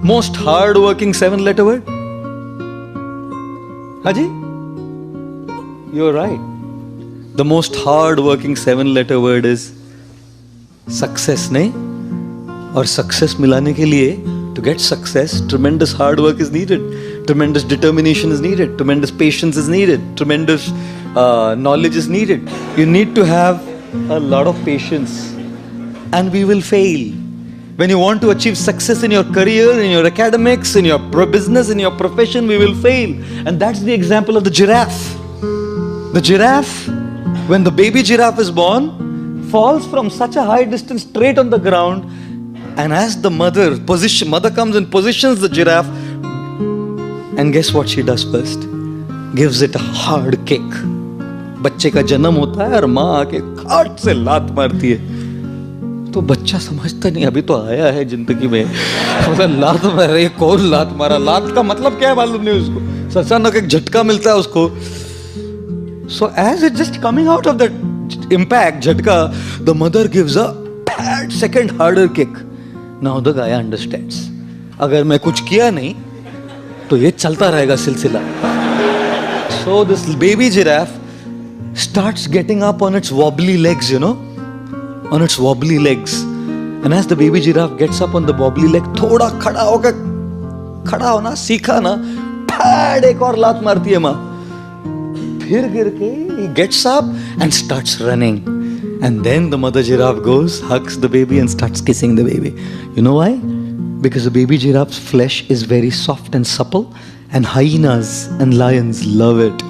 Most hard-working 7-letter word? Haji? You're right. The most hard-working 7-letter word is success, nahi? और success मिलाने के लिए, to get success, tremendous hard work is needed, tremendous determination is needed, tremendous patience is needed, tremendous knowledge is needed. You need to have a lot of patience, and we will fail. When you want to achieve success in your career, in your academics, in your business, in your profession, we will fail. And that's the example of the giraffe. The giraffe, when the baby giraffe is born, falls from such a high distance straight on the ground, and as the mother comes and positions the giraffe, and guess what she does first? Gives it a hard kick. बच्चे का जन्म होता है और माँ आके खाट से लात मारती है, तो बच्चा समझता नहीं अभी तो आया है जिंदगी में, लात मार रही, कौन लात मारा, लात का मतलब क्या है मालूम नहीं उसको, अचानक एक झटका मिलता है उसको. So as it's just coming out of that impact, झटका, the mother gives a bad second harder kick. Now the guy understands. अगर मैं कुछ किया नहीं तो ये चलता रहेगा सिलसिला. So this baby giraffe starts getting up on its wobbly legs, you know, on its wobbly legs. And as the baby giraffe gets up on the wobbly leg, थोड़ा खड़ा होना सीखा ना, फैड एक और लात मारती है माँ. फिर गिर के he gets up and starts running. And then the mother giraffe goes, hugs the baby and starts kissing the baby. You know why? Because the baby giraffe's flesh is very soft and supple, and hyenas and lions love it.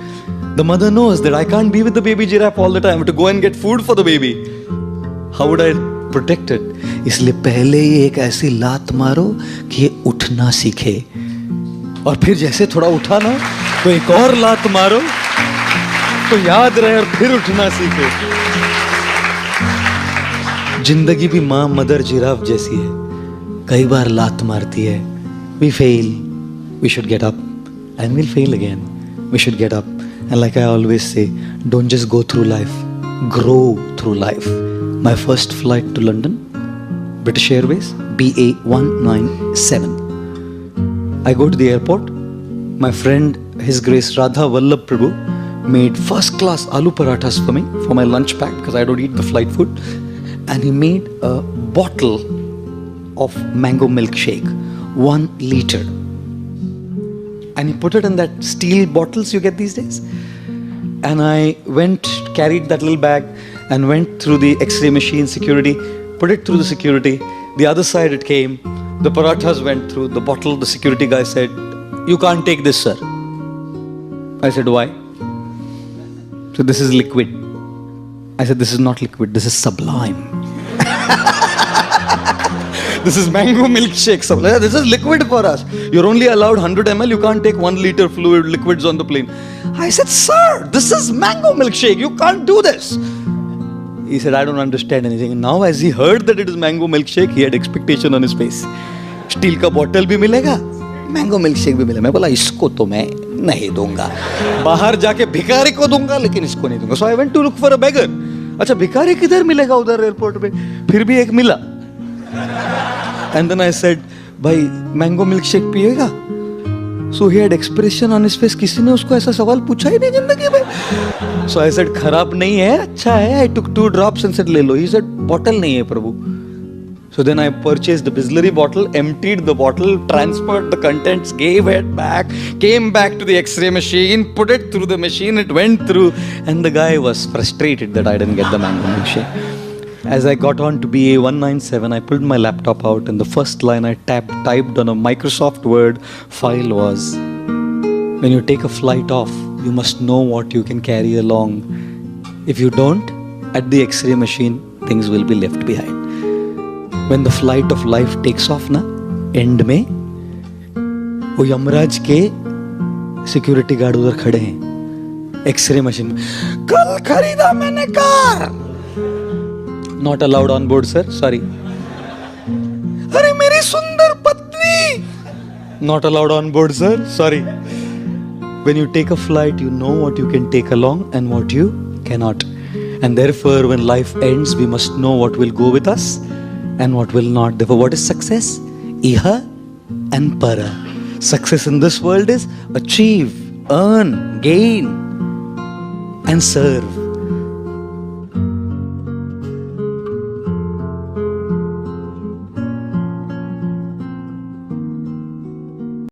The mother knows that I can't be with the baby giraffe all the time. I have to go and get food for the baby. How would I protect it? इसलिए पहले ही एक ऐसी लात मारो कि ये उठना सीखे, और फिर जैसे थोड़ा उठा ना तो एक और लात मारो तो याद रहे और फिर उठना सीखे. जिंदगी भी माँ मदर जिराफ जैसी है, कई बार लात मारती है. We fail, we should get up, and we'll fail again. We should get up. And like I always say, don't just go through life, grow through life. My first flight to London, British Airways, BA197. I go to the airport. My friend, His Grace Radha Vallabh Prabhu, made first class aloo parathas for me for my lunch pack because I don't eat the flight food. And he made a bottle of mango milkshake, 1 liter. And he put it in that steel bottles you get these days. And I carried that little bag and went through the X-ray machine security, put it through the security. The other side it came, the parathas went through the bottle. The security guy said, "You can't take this, sir." I said, "Why?" So this is liquid. I said, "This is not liquid, this is sublime." This is mango milkshake. This is liquid for us. You're only allowed 100 ml. You can't take 1 liter fluid liquids on the plane. I said, "Sir, this is mango milkshake. You can't do this." He said, "I don't understand anything." And now as he heard that it is mango milkshake, he had expectation on his face. Steel का bottle भी मिलेगा, mango milkshake भी मिलेगा. मैं बोला इसको तो मैं नहीं दूंगा, बाहर जाके भिखारी को दूंगा, लेकिन इसको नहीं दूंगा. So I went to look for a beggar. अच्छा भिखारी किधर मिलेगा उधर एयरपोर्ट पे? फिर भी एक मिला. And then I said, भाई मैंगो मिल्क शेक पिएगा? So he had expression on his face. किसी ने उसको ऐसा सवाल पूछा ही नहीं जिंदगी में. So I said, खराब नहीं है, अच्छा है. I took 2 drops and said, ले लो. He said, bottle नहीं है प्रभु. So then I purchased the Bisleri bottle, emptied the bottle, transferred the contents, gave it back, came back to the X-ray machine, put it through the machine, it went through, and the guy was frustrated that I didn't get the mango milkshake. As I got on to BA197, I pulled my laptop out, and the first line I typed on a Microsoft Word file was, "When you take a flight off, you must know what you can carry along. If you don't, at the X-ray machine, things will be left behind." When the flight of life takes off ना, end में वो यमराज के security guard उधर खड़े हैं x ray machine में. कल खरीदा मैंने car. Not allowed on board, sir. Sorry. अरे मेरी सुंदर पत्नी. Not allowed on board, sir. Sorry. When you take a flight, you know what you can take along and what you cannot. And therefore, when life ends, we must know what will go with us and what will not. Therefore, what is success? Iha and para. Success in this world is achieve, earn, gain, and serve.